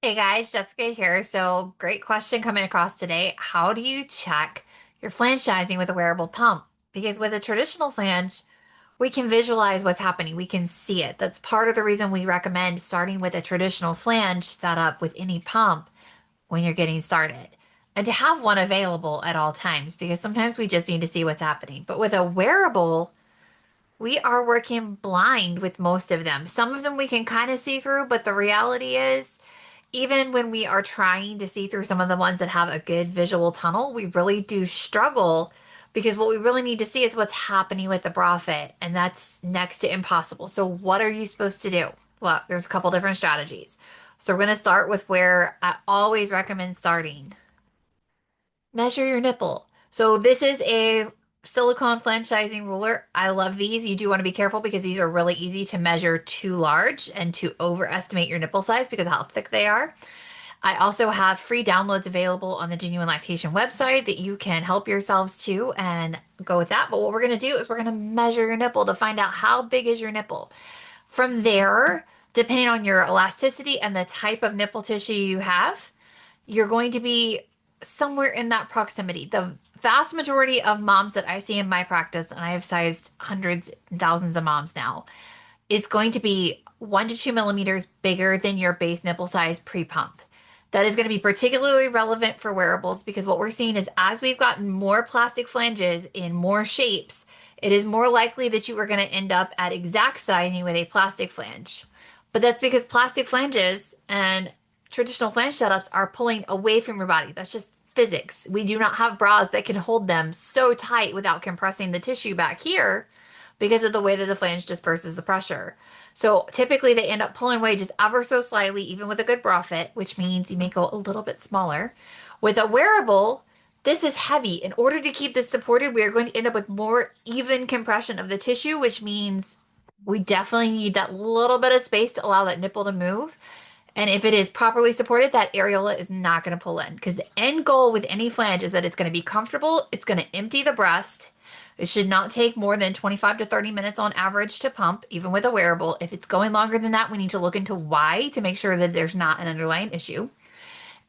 Hey guys, Jessica here. So, great question coming across today. How do you check your flange sizing with a wearable pump? Because with a traditional flange, we can visualize what's happening. We can see it. That's part of the reason we recommend starting with a traditional flange setup with any pump when you're getting started. And to have one available at all times, because sometimes we just need to see what's happening. But with a wearable, we are working blind with most of them. Some of them we can kind of see through, but the reality is, even when we are trying to see through some of the ones that have a good visual tunnel, we really do struggle because what we really need to see is what's happening with the bra fit, and that's next to impossible. So, what are you supposed to do? Well, there's a couple different strategies. So, we're going to start with where I always recommend starting. Measure your nipple. So this is a silicone flange sizing ruler. I love these. You do want to be careful because these are really easy to measure too large and to overestimate your nipple size because of how thick they are. I also have free downloads available on the Genuine Lactation website that you can help yourselves to and go with that. But what we're going to do is we're going to measure your nipple to find out how big is your nipple. From there, depending on your elasticity and the type of nipple tissue you have, you're going to be somewhere in that proximity. The vast majority of moms that I see in my practice, and I have sized hundreds and thousands of moms now, is going to be 1 to 2 millimeters bigger than your base nipple size pre-pump. That is going to be particularly relevant for wearables because what we're seeing is as we've gotten more plastic flanges in more shapes, it is more likely that you are going to end up at exact sizing with a plastic flange. But that's because plastic flanges and traditional flange setups are pulling away from your body. That's just physics. We do not have bras that can hold them so tight without compressing the tissue back here because of the way that the flange disperses the pressure. So typically they end up pulling away just ever so slightly, even with a good bra fit, which means you may go a little bit smaller. With a wearable, this is heavy. In order to keep this supported, we are going to end up with more even compression of the tissue, which means we definitely need that little bit of space to allow that nipple to move. And if it is properly supported, that areola is not going to pull in because the end goal with any flange is that it's going to be comfortable. It's going to empty the breast. It should not take more than 25 to 30 minutes on average to pump, even with a wearable. If it's going longer than that, we need to look into why to make sure that there's not an underlying issue.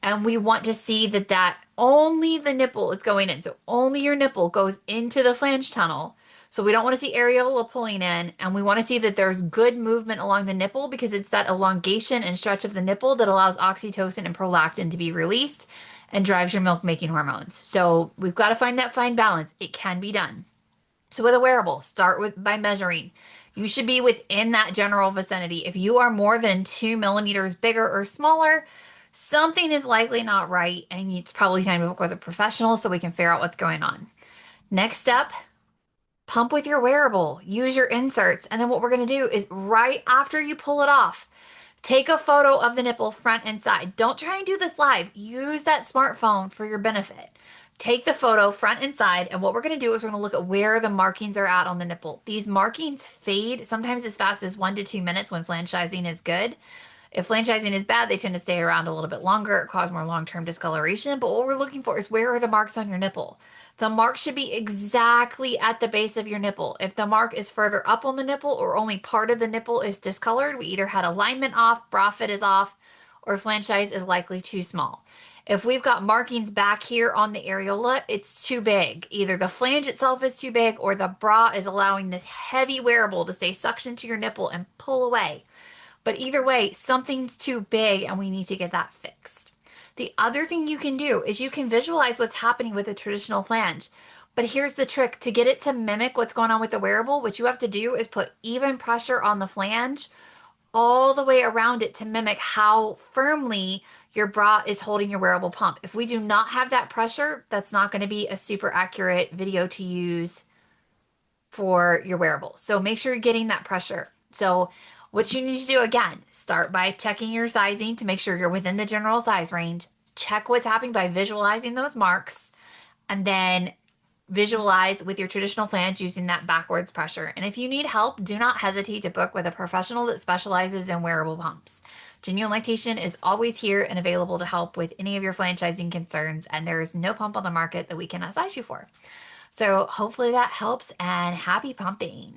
And we want to see that only the nipple is going in. So only your nipple goes into the flange tunnel. So we don't want to see areola pulling in, and we want to see that there's good movement along the nipple because it's that elongation and stretch of the nipple that allows oxytocin and prolactin to be released and drives your milk making hormones. So we've got to find that fine balance. It can be done. So with a wearable, start with by measuring. You should be within that general vicinity. If you are more than 2 millimeters bigger or smaller, something is likely not right, and it's probably time to work with a professional so we can figure out what's going on. Next step, pump with your wearable. Use your inserts. And then what we're going to do is right after you pull it off, take a photo of the nipple front and side. Don't try and do this live. Use that smartphone for your benefit. Take the photo front and side, and what we're going to do is we're going to look at where the markings are at on the nipple. These markings fade sometimes as fast as 1 to 2 minutes when flange sizing is good. If flange sizing is bad, they tend to stay around a little bit longer, cause more long-term discoloration. But what we're looking for is where are the marks on your nipple? The mark should be exactly at the base of your nipple. If the mark is further up on the nipple or only part of the nipple is discolored, we either had alignment off, bra fit is off, or flange size is likely too small. If we've got markings back here on the areola, it's too big. Either the flange itself is too big or the bra is allowing this heavy wearable to stay suctioned to your nipple and pull away. But either way, something's too big and we need to get that fixed. The other thing you can do is you can visualize what's happening with a traditional flange. But here's the trick. To get it to mimic what's going on with the wearable, what you have to do is put even pressure on the flange all the way around it to mimic how firmly your bra is holding your wearable pump. If we do not have that pressure, that's not going to be a super accurate video to use for your wearable. So make sure you're getting that pressure. So what you need to do again, start by checking your sizing to make sure you're within the general size range. Check what's happening by visualizing those marks, and then visualize with your traditional flange using that backwards pressure. And if you need help, do not hesitate to book with a professional that specializes in wearable pumps. Genuine Lactation is always here and available to help with any of your franchising concerns, and there is no pump on the market that we cannot size you for. So hopefully that helps, and happy pumping.